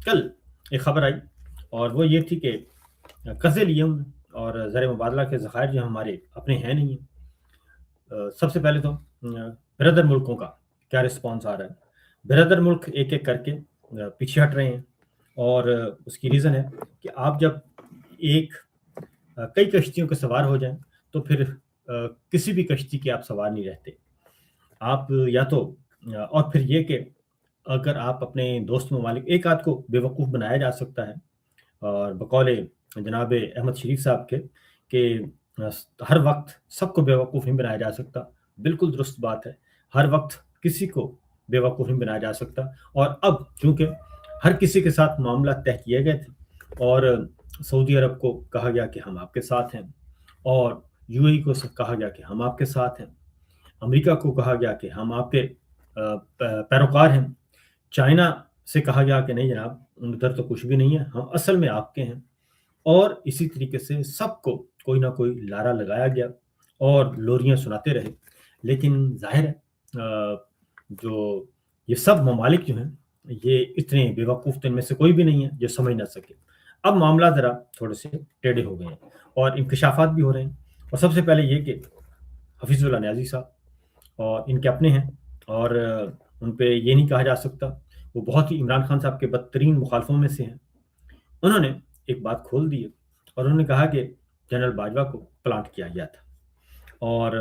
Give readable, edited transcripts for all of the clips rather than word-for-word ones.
کل ایک خبر آئی اور وہ یہ تھی کہ قرضے لیے ہم نے اور زر مبادلہ کے ذخائر جو ہمارے اپنے ہیں نہیں ہیں۔ سب سے پہلے تو بردر ملکوں کا کیا رسپانس آ رہا ہے؟ بردر ملک ایک ایک کر کے پیچھے ہٹ رہے ہیں اور اس کی ریزن ہے کہ آپ جب ایک کئی کشتیوں کے سوار ہو جائیں تو پھر کسی بھی کشتی کے آپ سوار نہیں رہتے آپ، یا تو اور پھر یہ کہ اگر آپ اپنے دوست ممالک ایک آدھ کو بیوقوف بنایا جا سکتا ہے، اور بقول جناب احمد شریف صاحب کے کہ ہر وقت سب کو بیوقوف نہیں بنایا جا سکتا، بالکل درست بات ہے، ہر وقت کسی کو بیوقوف نہیں بنایا جا سکتا، اور اب چونکہ ہر کسی کے ساتھ معاملات طے کیے گئے تھے اور سعودی عرب کو کہا گیا کہ ہم آپ کے ساتھ ہیں، اور یو اے ای کو کہا گیا کہ ہم آپ کے ساتھ ہیں، امریکہ کو کہا گیا کہ ہم آپ کے پیروکار ہیں، چائنا سے کہا گیا کہ نہیں جناب ادھر تو کچھ بھی نہیں ہے، ہم اصل میں آپ کے ہیں، اور اسی طریقے سے سب کو کوئی نہ کوئی لارا لگایا گیا اور لوریاں سناتے رہے۔ لیکن ظاہر ہے جو یہ سب ممالک جو ہیں یہ اتنے بیوقوف تو ان میں سے کوئی بھی نہیں ہے جو سمجھ نہ سکے۔ اب معاملہ ذرا تھوڑے سے ٹیڑھے ہو گئے ہیں اور انکشافات بھی ہو رہے ہیں، اور سب سے پہلے یہ کہ حفیظ اللہ نیازی صاحب اور ان کے اپنے ہیں، اور ان پہ یہ نہیں کہا جا سکتا، وہ بہت ہی عمران خان صاحب کے بدترین مخالفوں میں سے ہیں۔ انہوں نے ایک بات کھول دی ہے اور انہوں نے کہا کہ جنرل باجوہ کو پلانٹ کیا گیا تھا، اور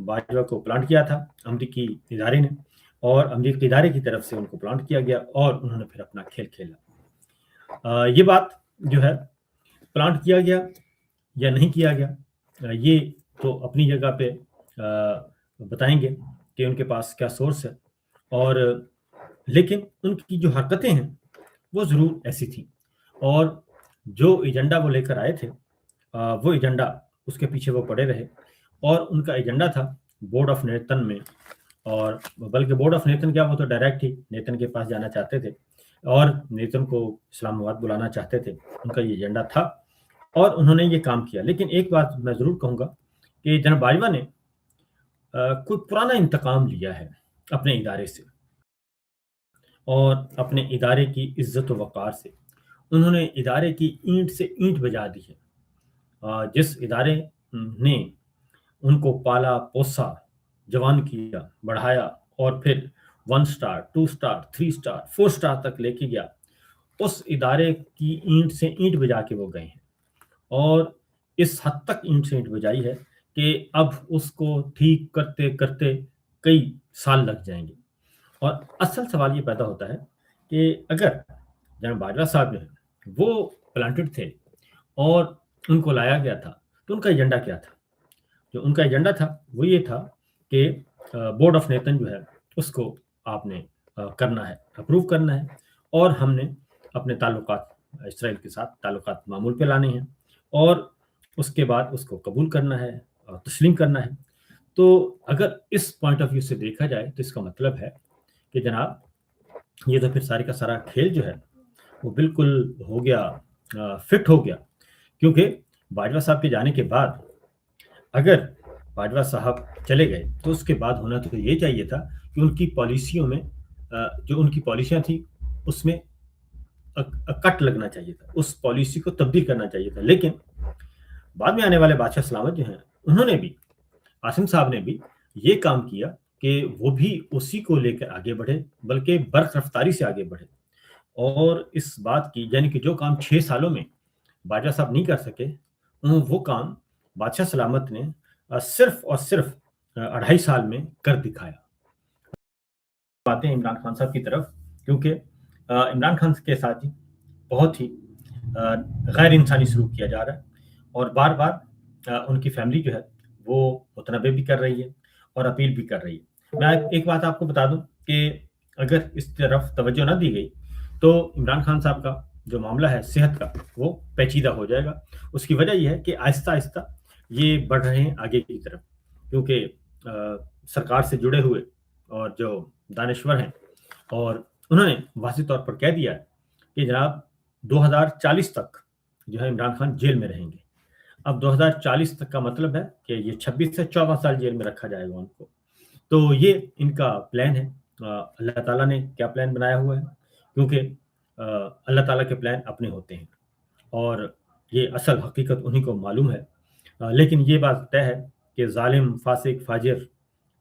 باجوہ کو پلانٹ کیا تھا امریکی ادارے نے، اور امریکی ادارے کی طرف سے ان کو پلانٹ کیا گیا اور انہوں نے پھر اپنا کھیل کھیلا۔ یہ بات جو ہے پلانٹ کیا گیا یا نہیں کیا گیا یہ تو اپنی جگہ پہ بتائیں گے کہ ان کے پاس کیا سورس ہے، اور لیکن ان کی جو حرکتیں ہیں وہ ضرور ایسی تھیں، اور جو ایجنڈا وہ لے کر آئے تھے وہ ایجنڈا اس کے پیچھے وہ پڑے رہے، اور ان کا ایجنڈا تھا بورڈ آف نیتن میں، اور بلکہ بورڈ آف نیتن کیا، وہ تو ڈائریکٹ ہی نیتن کے پاس جانا چاہتے تھے اور نیتن کو اسلام آباد بلانا چاہتے تھے، ان کا یہ ایجنڈا تھا اور انہوں نے یہ کام کیا۔ لیکن ایک بات میں ضرور کہوں گا کہ جناب باجوہ نے کوئی پرانا انتقام لیا ہے اپنے ادارے سے اور اپنے ادارے کی عزت و وقار سے، انہوں نے ادارے کی اینٹ سے اینٹ بجا دی ہے۔ جس ادارے نے ان کو پالا پوسا، جوان کیا، بڑھایا اور پھر 1 سٹار 2 سٹار 3 سٹار 4 سٹار تک لے کے گیا، اس ادارے کی اینٹ سے اینٹ بجا کے وہ گئے ہیں، اور اس حد تک اینٹ سے اینٹ بجائی ہے کہ اب اس کو ٹھیک کرتے کرتے کئی سال لگ جائیں گے۔ اور اصل سوال یہ پیدا ہوتا ہے کہ اگر جناب باجوہ صاحب جو ہیں وہ پلانٹڈ تھے اور ان کو لایا گیا تھا تو ان کا ایجنڈا کیا تھا؟ جو ان کا ایجنڈا تھا وہ یہ تھا کہ بورڈ آف نیتن جو ہے اس کو آپ نے کرنا ہے، اپروو کرنا ہے، اور ہم نے اپنے تعلقات اسرائیل کے ساتھ تعلقات معمول پہ لانے ہیں، اور اس کے بعد اس کو قبول کرنا ہے اور تسلیم کرنا ہے۔ تو اگر اس پوائنٹ آف ویو سے دیکھا جائے تو اس کا مطلب ہے کہ جناب یہ تو پھر سارے کا سارا کھیل جو ہے وہ بالکل ہو گیا، فٹ ہو گیا، کیونکہ باجوہ صاحب کے جانے کے بعد اگر باجوہ صاحب چلے گئے تو اس کے بعد ہونا تو یہ چاہیے تھا کہ ان کی پالیسیوں میں جو ان کی پالیسیاں تھیں اس میں کٹ لگنا چاہیے تھا، اس پالیسی کو تبدیل کرنا چاہیے تھا۔ لیکن بعد میں آنے والے بادشاہ سلامت جو ہیں انہوں نے بھی، عاصم صاحب نے بھی یہ کام کیا کہ وہ بھی اسی کو لے کر آگے بڑھے، بلکہ برق رفتاری سے آگے بڑھے، اور اس بات کی یعنی کہ جو کام 6 سالوں میں باجوہ صاحب نہیں کر سکے وہ کام بادشاہ سلامت نے صرف اور صرف 2.5 سال میں کر دکھایا۔ باتیں عمران خان صاحب کی طرف، کیونکہ عمران خان کے ساتھ بہت ہی غیر انسانی سلوک کیا جا رہا ہے، اور بار بار ان کی فیملی جو ہے وہ متنبع بھی کر رہی ہے اور اپیل بھی کر رہی ہے۔ میں ایک بات آپ کو بتا دوں کہ اگر اس طرف توجہ نہ دی گئی تو عمران خان صاحب کا جو معاملہ ہے صحت کا وہ پیچیدہ ہو جائے گا۔ اس کی وجہ یہ ہے کہ آہستہ آہستہ یہ بڑھ رہے ہیں آگے کی طرف، کیونکہ سرکار سے جڑے ہوئے اور جو دانشور ہیں، اور انہوں نے واضح طور پر کہہ دیا ہے کہ جناب 2040 تک جو ہے عمران خان جیل میں رہیں گے۔ اب 2040 تک کا مطلب ہے کہ یہ 26 سے 14 سال جیل میں رکھا جائے گا ان کو۔ تو یہ ان کا پلان ہے۔ اللہ تعالیٰ نے کیا پلان بنایا ہوا ہے، کیونکہ اللہ تعالیٰ کے پلان اپنے ہوتے ہیں اور یہ اصل حقیقت انہیں کو معلوم ہے۔ لیکن یہ بات طے ہے کہ ظالم، فاسق، فاجر،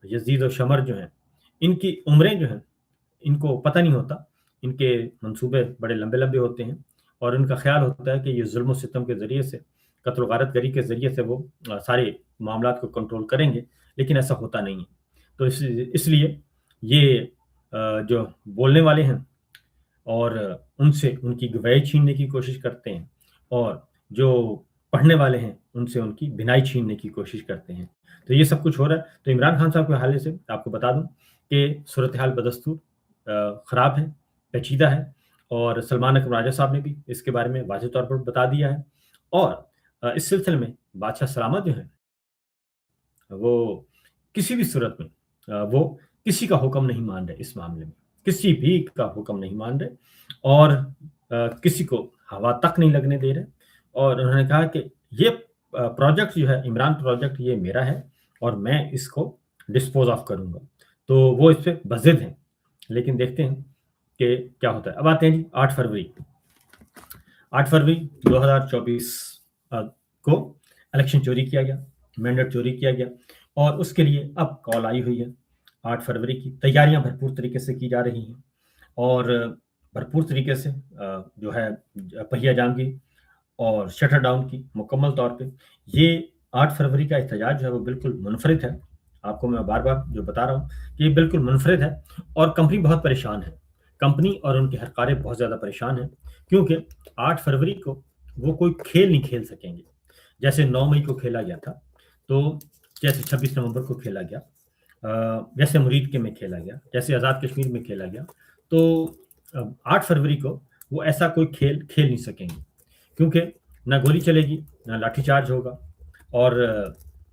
یزید و شمر جو ہیں، ان کی عمریں جو ہیں ان کو پتہ نہیں ہوتا، ان کے منصوبے بڑے لمبے لمبے ہوتے ہیں اور ان کا خیال ہوتا ہے کہ یہ ظلم و ستم کے ذریعے سے، قتل و غارت گری کے ذریعے سے وہ سارے معاملات کو کنٹرول کریں گے، لیکن ایسا ہوتا نہیں ہے۔ تو اس لیے یہ جو بولنے والے ہیں اور ان سے ان کی گواہی چھیننے کی کوشش کرتے ہیں، اور جو پڑھنے والے ہیں ان سے ان کی بینائی چھیننے کی کوشش کرتے ہیں۔ تو یہ سب کچھ ہو رہا ہے۔ تو عمران خان صاحب کے حوالے سے آپ کو بتا دوں کہ صورتحال بدستور خراب ہے، پیچیدہ ہے، اور سلمان اکرم راجہ صاحب نے بھی اس کے بارے میں واضح طور پر بتا دیا ہے، اور اس سلسلے میں بادشاہ سلامت جو ہیں وہ کسی بھی صورت میں وہ کسی کا حکم نہیں مان رہے، اس معاملے میں کسی بھی کا حکم نہیں مان رہے، اور کسی کو ہوا تک نہیں لگنے دے رہے، اور انہوں نے کہا کہ یہ پروجیکٹ جو ہے، عمران پروجیکٹ، یہ میرا ہے اور میں اس کو ڈسپوز آف کروں گا۔ تو وہ اس پہ بضد ہیں، لیکن دیکھتے ہیں کہ کیا ہوتا ہے۔ اب آتے ہیں جی 8 فروری 2024 کو الیکشن چوری کیا گیا، مینڈیٹ چوری کیا گیا، اور اس کے لیے اب کال آئی ہوئی ہے 8 فروری کی۔ تیاریاں بھرپور طریقے سے کی جا رہی ہیں، اور بھرپور طریقے سے جو ہے پہیہ جانگی اور شٹر ڈاؤن کی مکمل طور پہ۔ یہ 8 فروری کا احتجاج جو ہے وہ بالکل منفرد ہے، آپ کو میں بار بار جو بتا رہا ہوں کہ یہ بالکل منفرد ہے، اور کمپنی بہت پریشان ہے، کمپنی اور ان کے ہرکارے بہت زیادہ پریشان ہیں، کیونکہ 8 فروری کو وہ کوئی کھیل نہیں کھیل سکیں گے۔ جیسے 9 مئی کو کھیلا گیا تھا، تو جیسے 26 نومبر کو کھیلا گیا، جیسے مرید کے میں کھیلا گیا، جیسے آزاد کشمیر میں کھیلا گیا، تو 8 فروری کو وہ ایسا کوئی کھیل کھیل نہیں سکیں گے، کیونکہ نہ گولی چلے گی، نہ لاٹھی چارج ہوگا، اور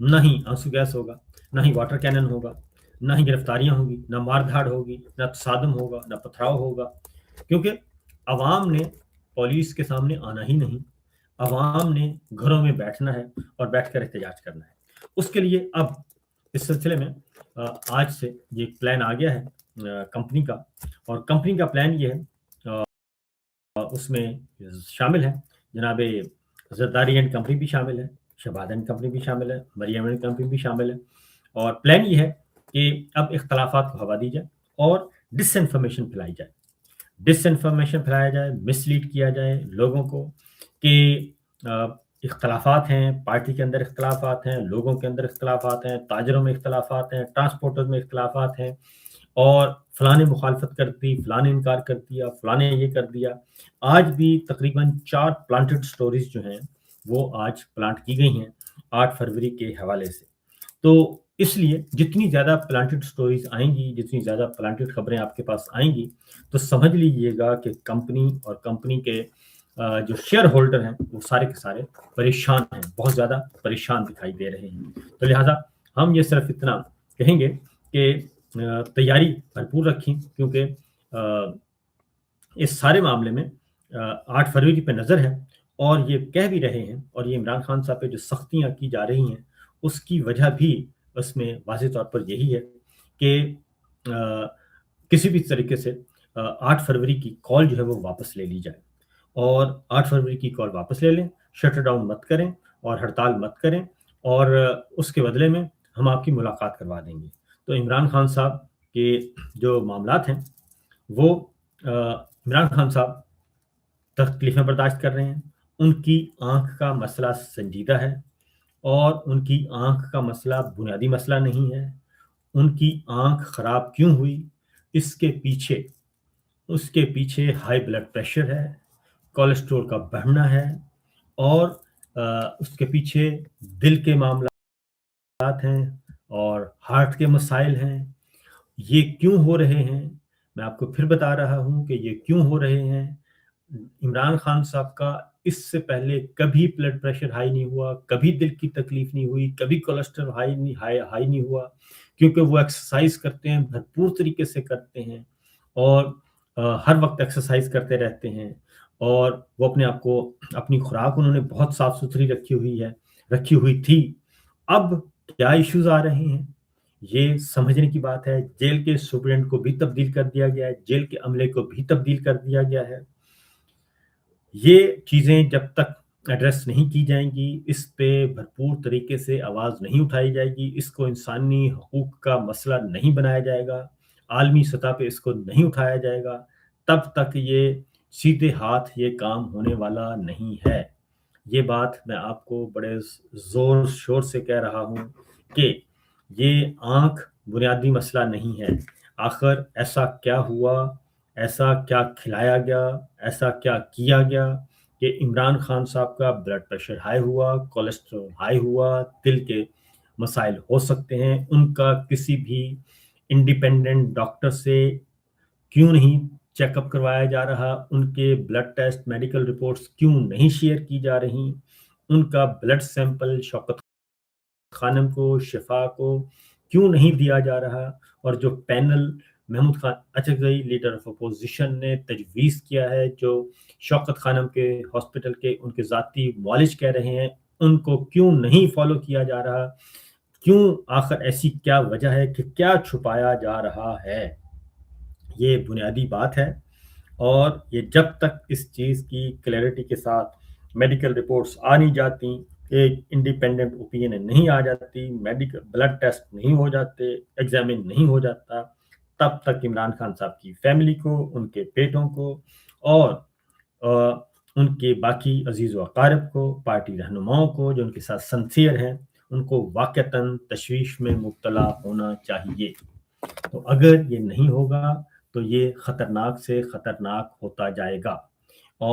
نہ ہی آنسو گیس ہوگا، نہ ہی واٹر کینن ہوگا، نہ ہی گرفتاریاں ہوں گی، نہ مار دھاڑ ہوگی، نہ تصادم ہوگا، نہ پتھراؤ ہوگا، کیونکہ عوام نے پولیس کے سامنے آنا ہی نہیں، عوام نے گھروں میں بیٹھنا ہے اور بیٹھ کر احتجاج کرنا ہے۔ اس کے لیے اب اس سلسلے میں آج سے یہ پلان آ گیا ہے کمپنی کا، اور کمپنی کا پلان یہ ہے، اس میں شامل ہے جناب زرداری اینڈ کمپنی بھی شامل ہے، شباد اینڈ کمپنی بھی شامل ہے، مریم اینڈ کمپنی بھی شامل ہے، اور پلان یہ ہے کہ اب اختلافات کو ہوا دی جائے اور ڈس انفارمیشن پھیلائی جائے، ڈس انفارمیشن پھیلایا جائے، مس لیڈ کیا جائے لوگوں کو کہ اختلافات ہیں، پارٹی کے اندر اختلافات ہیں، لوگوں کے اندر اختلافات ہیں، تاجروں میں اختلافات ہیں، ٹرانسپورٹر میں اختلافات ہیں، اور فلاں نے مخالفت کر دی، فلاں نے انکار کر دیا، فلاں نے یہ کر دیا۔ آج بھی تقریباً 4 پلانٹڈ سٹوریز جو ہیں وہ آج پلانٹ کی گئی ہیں 8 فروری کے حوالے سے۔ تو اس لیے جتنی زیادہ پلانٹڈ سٹوریز آئیں گی، جتنی زیادہ پلانٹڈ خبریں آپ کے پاس آئیں گی، تو سمجھ لیجئے گا کہ کمپنی اور کمپنی کے جو شیئر ہولڈر ہیں وہ سارے کے سارے پریشان ہیں، بہت زیادہ پریشان دکھائی دے رہے ہیں۔ تو لہٰذا ہم یہ صرف اتنا کہیں گے کہ تیاری بھرپور رکھیں، کیونکہ اس سارے معاملے میں 8 فروری پہ نظر ہے، اور یہ کہہ بھی رہے ہیں، اور یہ عمران خان صاحب پہ جو سختیاں کی جا رہی ہیں اس کی وجہ بھی اس میں واضح طور پر یہی ہے کہ کسی بھی طریقے سے 8 فروری کی کال جو ہے وہ واپس لے لی جائے، اور 8 فروری کی کال واپس لے لیں، شٹر ڈاؤن مت کریں اور ہڑتال مت کریں، اور اس کے بدلے میں ہم آپ کی ملاقات کروا دیں گے۔ تو عمران خان صاحب کے جو معاملات ہیں وہ عمران خان صاحب تکلیفیں برداشت کر رہے ہیں، ان کی آنکھ کا مسئلہ سنجیدہ ہے، اور ان کی آنکھ کا مسئلہ بنیادی مسئلہ نہیں ہے۔ ان کی آنکھ خراب کیوں ہوئی، اس کے پیچھے ہائی بلڈ پریشر ہے، کولیسٹرول کا بڑھنا ہے، اور اس کے پیچھے دل کے معاملات ہیں اور ہارٹ کے مسائل ہیں۔ یہ کیوں ہو رہے ہیں، میں آپ کو پھر بتا رہا ہوں کہ یہ کیوں ہو رہے ہیں۔ عمران خان صاحب کا اس سے پہلے کبھی بلڈ پریشر ہائی نہیں ہوا، کبھی دل کی تکلیف نہیں ہوئی، کبھی کولیسٹرول ہائی نہیں ہوا، کیونکہ وہ ایکسرسائز کرتے ہیں، بھرپور طریقے سے کرتے ہیں، اور ہر وقت ایکسرسائز کرتے رہتے ہیں، اور وہ اپنے آپ کو، اپنی خوراک انہوں نے بہت صاف ستھری رکھی ہوئی تھی۔ اب کیا ایشوز آ رہے ہیں یہ سمجھنے کی بات ہے۔ جیل کے سپرنٹینڈنٹ کو بھی تبدیل کر دیا گیا ہے، جیل کے عملے کو بھی تبدیل کر دیا گیا ہے، یہ چیزیں جب تک ایڈریس نہیں کی جائیں گی، اس پہ بھرپور طریقے سے آواز نہیں اٹھائی جائے گی، اس کو انسانی حقوق کا مسئلہ نہیں بنایا جائے گا، عالمی سطح پہ اس کو نہیں اٹھایا جائے گا، تب تک یہ سیدھے ہاتھ یہ کام ہونے والا نہیں ہے۔ یہ بات میں آپ کو بڑے زور شور سے کہہ رہا ہوں کہ یہ آنکھ بنیادی مسئلہ نہیں ہے۔ آخر ایسا کیا ہوا، ایسا کیا کھلایا گیا، ایسا کیا کیا گیا کہ عمران خان صاحب کا بلڈ پریشر ہائی ہوا، کولیسٹرول ہائی ہوا، دل کے مسائل ہو سکتے ہیں، ان کا کسی بھی انڈیپینڈنٹ ڈاکٹر سے کیوں نہیں چیک اپ کروایا جا رہا، ان کے بلڈ ٹیسٹ میڈیکل رپورٹس کیوں نہیں شیئر کی جا رہی، ان کا بلڈ سیمپل شوکت خانم کو، شفا کو کیوں نہیں دیا جا رہا، اور جو panel Mahmood Khan Achakzai leader of opposition نے تجویز کیا ہے، جو شوکت خانم کے ہاسپٹل کے ان کے ذاتی معالج کہہ رہے ہیں، ان کو کیوں نہیں فالو کیا جا رہا، کیوں، آخر ایسی کیا وجہ ہے کہ کیا چھپایا جا رہا ہے؟ یہ بنیادی بات ہے، اور یہ جب تک اس چیز کی کلیئرٹی کے ساتھ میڈیکل رپورٹس آ نہیں جاتی، ایک انڈیپینڈنٹ اوپینین نہیں آ جاتی، میڈیکل بلڈ ٹیسٹ نہیں ہو جاتے، ایگزامن نہیں ہو جاتا، تب تک عمران خان صاحب کی فیملی کو، ان کے بیٹوں کو، اور ان کے باقی عزیز و اقارب کو، پارٹی رہنماؤں کو جو ان کے ساتھ سنسیئر ہیں، ان کو واقعتاً تشویش میں مبتلا ہونا چاہیے۔ تو اگر یہ نہیں ہوگا تو یہ خطرناک سے خطرناک ہوتا جائے گا۔